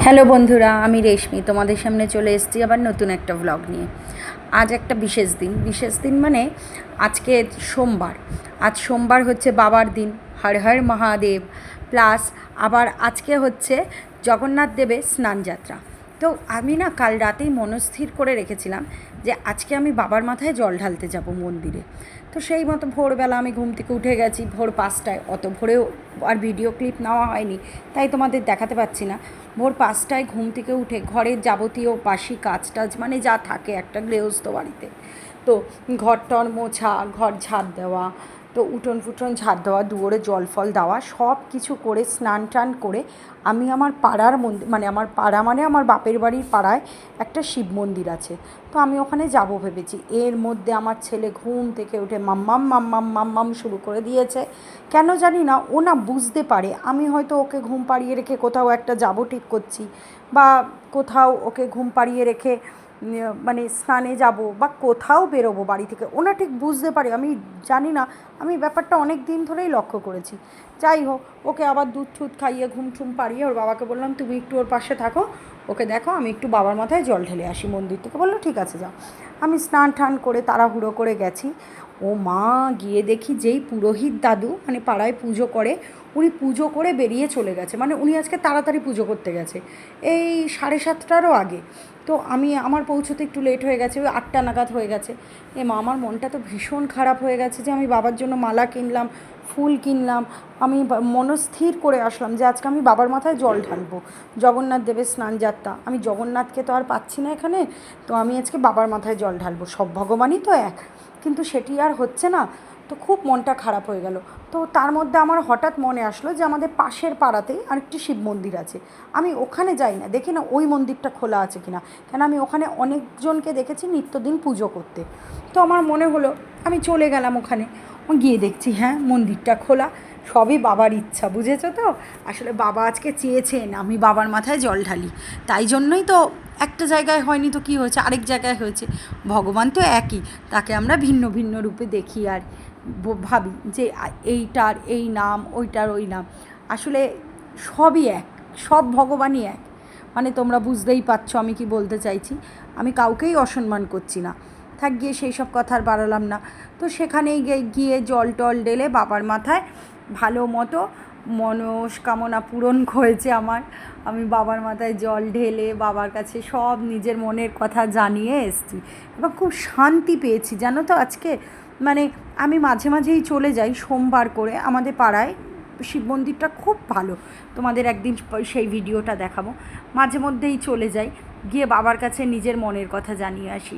Hello বন্ধুরা, আমি রেশমি তোমাদের সামনে চলে এসেছি আবার নতুন একটা ব্লগ নিয়ে। আজ একটা বিশেষ দিন মানে আজকে সোমবার। আজ সোমবার হচ্ছে বাবার দিন, হর হর মহাদেব। প্লাস আবার আজকে হচ্ছে জগন্নাথ দেবের স্নানযাত্রা। তো আমি না কাল রাতেই মনস্থির করে রেখেছিলাম যে আজকে আমি বাবার মাথায় জল ঢালতে যাব মন্দিরে। তো সেই মতো ভোরবেলা আমি ঘুম থেকে উঠে গেছি ভোর 5টায়। অত ভোরেও আর ভিডিও ক্লিপ নেওয়া হয়নি, তাই তোমাদের দেখাতে পাচ্ছি না। ভোর 5টায় ঘুম থেকে উঠে ঘরের যাবতীয় বাসি কাজ টাজ মানে যা থাকে একটা গৃহস্থ বাড়িতে, তো ঘর টর মোছা, ঘর ঝাড় দেওয়া, তো উঠোন ফুটন ঝাড় দেওয়া, দুয়ারে জল ফল দেওয়া, সব কিছু করে স্নান টান করে আমি আমার পাড়ার মন্দির মানে আমার পাড়া মানে আমার বাপের বাড়ির পাড়ায় একটা শিব মন্দির আছে, তো আমি ওখানে যাব ভেবেছি। এর মধ্যে আমার ছেলে ঘুম থেকে উঠে মাম্মাম মাম্মাম মাম্মাম শুরু করে দিয়েছে। কেন জানি না, ও না বুঝতে পারে আমি হয়তো ওকে ঘুম পাড়িয়ে রেখে কোথাও একটা যাব ঠিক করছি, বা কোথাও ওকে ঘুম পাড়িয়ে রেখে মানে স্নানে যাব বা কোথাও বেরোবো বাড়ি থেকে। ওনা ঠিক বুঝতে পারে, আমি জানি না, আমি ব্যাপারটা অনেক দিন ধরেই লক্ষ্য করেছি। যাই হোক, ওকে আবার দুধ ঠুধ খাইয়ে ঘুম ঠুম পাড়িয়ে ওর বাবাকে বললাম তুমি একটু ওর পাশে থাকো, ওকে দেখো, আমি একটু বাবার মাথায় জল ঢেলে আসি মন্দির থেকে। বললো ঠিক আছে যাও। আমি স্নান টান করে তাড়াহুড়ো করে গেছি। ও মা, গিয়ে দেখি যেই পুরোহিত দাদু মানে পাড়ায় পুজো করে, উনি পুজো করে বেরিয়ে চলে গেছে। মানে উনি আজকে তাড়াতাড়ি পুজো করতে গেছে, এই 7:30টারও আগে। তো আমার পৌঁছতে একটু লেট হয়ে গেছে, ওই 8টা নাগাদ হয়ে গেছে। মা, আমার মনটা তো ভীষণ খারাপ হয়ে গেছে যে আমি বাবার জন্য মালা কিনলাম, ফুল কিনলাম, আমি মনস্থির করে আসলাম যে আজকে আমি বাবার মাথায় জল ঢালবো। জগন্নাথ দেবের স্নানযাত্রা, আমি জগন্নাথকে তো আর পাচ্ছি না এখানে, তো আমি আজকে বাবার মাথায় জল ঢালবো। সব ভগবানই তো এক, কিন্তু সেটি আর হচ্ছে না। তো খুব মনটা খারাপ হয়ে গেল। তো তার মধ্যে আমার হঠাৎ মনে আসলো যে আমাদের পাশের পাড়াতেই আরেকটি শিব মন্দির আছে, আমি ওখানে যাই না, দেখি না ওই মন্দিরটা খোলা আছে কিনা, কেন আমি ওখানে অনেকজনকে দেখেছি নিত্যদিন পুজো করতে। তো আমার মনে হলো আমি চলে গেলাম ওখানে, গিয়ে দেখছি হ্যাঁ মন্দিরটা খোলা। সবই বাবার ইচ্ছা, বুঝেছো তো। আসলে বাবা আজকে চেয়েছেন আমি বাবার মাথায় জল ঢালি, তাই জন্যই তো একটা জায়গায় হয়নি তো কী হয়েছে, আরেক জায়গায় হয়েছে। ভগবান তো একই, তাকে আমরা ভিন্ন ভিন্ন রূপে দেখি আর ভাবি যে এইটার এই নাম, ওইটার ওই নাম। আসলে সবই এক, সব ভগবানই এক। মানে তোমরা বুঝতেই পারছো আমি কি বলতে চাইছি। আমি কাউকেই অসম্মান করছি না, থাক গিয়ে সেই সব কথা আর বাড়ালাম না। তো সেখানেই গিয়ে জল টল ঢেলে বাবার মাথায় ভালো মতো মনস্কামনা পূরণ হয়েছে আমার। আমি বাবার মাথায় জল ঢেলে বাবার কাছে সব নিজের মনের কথা জানিয়ে এসেছি এবং খুব শান্তি পেয়েছি, জানো তো। আজকে মানে আমি মাঝে মাঝেই চলে যাই সোমবার করে, আমাদের পাড়ায় শিব মন্দিরটা খুব ভালো, তোমাদের একদিন সেই ভিডিওটা দেখাবো। মাঝে মধ্যেই চলে যাই, গিয়ে বাবার কাছে নিজের মনের কথা জানিয়ে আসি।